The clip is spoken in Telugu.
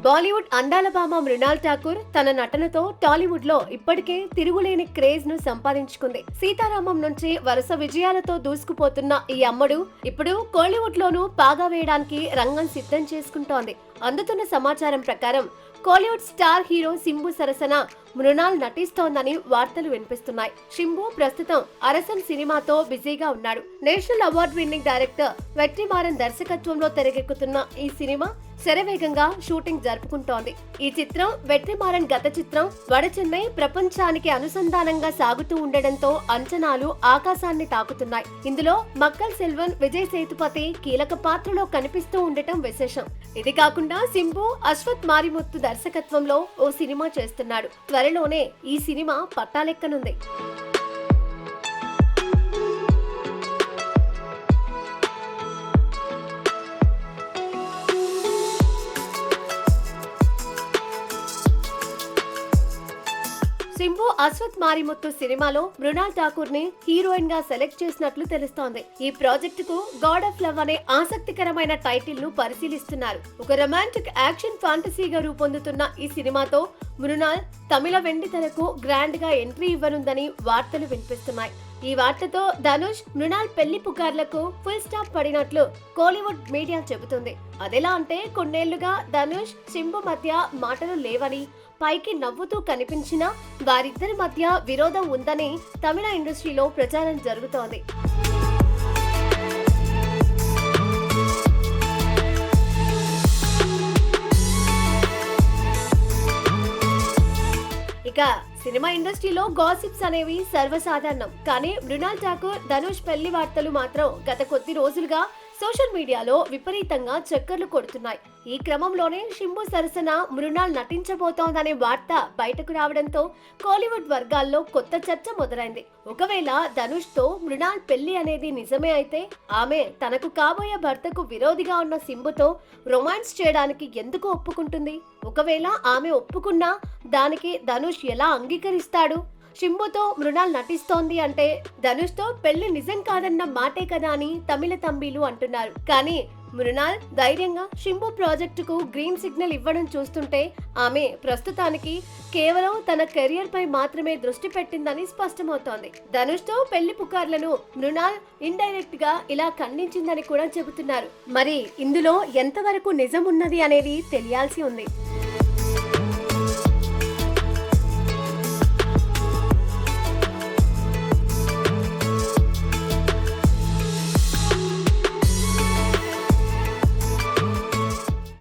బాలీవుడ్ అందాల భామ మృణాల్ ఠాకూర్ తన నటనతో టాలీవుడ్ లో ఇప్పటికే తిరుగులేని క్రేజ్ ను సంపాదించుకుంది. సీతారామం నుంచి వరుస విజయాలతో దూసుకుపోతున్న ఈ అమ్మడు ఇప్పుడు కోలీవుడ్ లోనూ పాగా వేయడానికి రంగం సిద్ధం చేసుకుంటోంది. అందుతున్న సమాచారం ప్రకారం కోలీవుడ్ స్టార్ హీరో సింబు సరసన మృణాల్ నటిస్తోందని వార్తలు వినిపిస్తున్నాయి. సింబు ప్రస్తుతం అరసన్ సినిమాతో బిజీగా ఉన్నాడు. National award winning director Vetrimaaran దర్శకత్వంలో తెరకెక్కుతున్న ఈ సినిమా శరవేగంగా షూటింగ్ జరుపుకుంటోంది. ఈ చిత్రం వెట్రిమారన్ గత చిత్రం వడ చెన్నై ప్రపంచానికి అనుసంధానంగా సాగుతూ ఉండడంతో అంచనాలు ఆకాశాన్ని తాకుతున్నాయి. ఇందులో మక్కల్ సెల్వన్, విజయ్ సేతుపతి కీలక పాత్రలో కనిపిస్తూ ఉండటం విశేషం. ఇది కాకుండా సింబు అశ్వత్ మారిముత్తు దర్శకత్వంలో ఓ సినిమా చేస్తున్నాడు. త్వరలోనే ఈ సినిమా పట్టాలెక్కనుంది. సింబు అశ్వత్ మారిముత్తు సినిమాలో మృణాల్ ఠాకూర్ ని హీరోయిన్ గా సెలెక్ట్ చేసినట్లు తెలుస్తోంది. ఈ ప్రాజెక్ట్ కు గాడ్ ఆఫ్ లవ్ అనే ఆసక్తికరమైన టైటిల్ ను పరిశీలిస్తున్నారు. ఒక రొమాంటిక్ యాక్షన్ ఫ్యాంటసీగా రూపొందుతున్న ఈ సినిమాతో మృణాల్ తమిళ వెండి తెరకు గ్రాండ్ గా ఎంట్రీ ఇవ్వనుందని వార్తలు వినిపిస్తున్నాయి. ఈ వార్తతో ధనుష్, మృణాల్ పెళ్లి పుకార్లకు ఫుల్ స్టాప్ పడినట్లు కోలీవుడ్ మీడియా చెబుతుంది. అదెలా అంటే కొన్నేళ్లుగా ధనుష్, సింబు మధ్య మాటలు లేవని, పైకి నవ్వుతూ కనిపించినా వారిద్దరి మధ్య విరోధం ఉందని తమిళ ఇండస్ట్రీలో ప్రచారం జరుగుతోంది. ఇక సినిమా ఇండస్ట్రీలో గాసిప్స్ అనేవి సర్వసాధారణం. కానీ మృణాల్ ఠాకూర్, ధనుష్ పెళ్లి వార్తలు మాత్రం గత కొద్ది రోజులుగా సోషల్ మీడియాలో విపరీతంగా చక్కర్లు కొడుతున్నాయి. ఈ క్రమంలోనే సింబు సరసన మృణాల్ నటించబోతోందనే వార్త బయటకు రావడంతో కోలీవుడ్ వర్గాల్లో కొత్త చర్చ మొదలైంది. ఒకవేళ ధనుష్ తో మృణాల్ పెళ్లి అనేది నిజమే అయితే ఆమె తనకు కాబోయే భర్తకు విరోధిగా ఉన్న సింబుతో రొమాన్స్ చేయడానికి ఎందుకు ఒప్పుకుంటుంది? ఒకవేళ ఆమె ఒప్పుకున్నా దానికి ధనుష్ ఎలా అంగీకరిస్తాడు? సింబుతో మృణాల్ నటిస్తోంది అంటే ధనుష్ తో పెళ్లి నిజం కాదన్న మాటే కదా అని తమిళ తంబీలు అంటున్నారు. కానీ మృణాల్ ధైర్యంగా సింబు ప్రాజెక్టుకు గ్రీన్ సిగ్నల్ ఇవ్వడం చూస్తుంటే ఆమె ప్రస్తుతానికి కేవలం తన కెరియర్ పై మాత్రమే దృష్టి పెట్టిందని స్పష్టమవుతోంది. ధనుష్ తో పెళ్లి పుకార్లను మృణాల్ ఇండైరెక్ట్ గా ఇలా ఖండించిందని కూడా చెబుతున్నారు. మరి ఇందులో ఎంతవరకు నిజం ఉన్నది అనేది తెలియాల్సి ఉంది.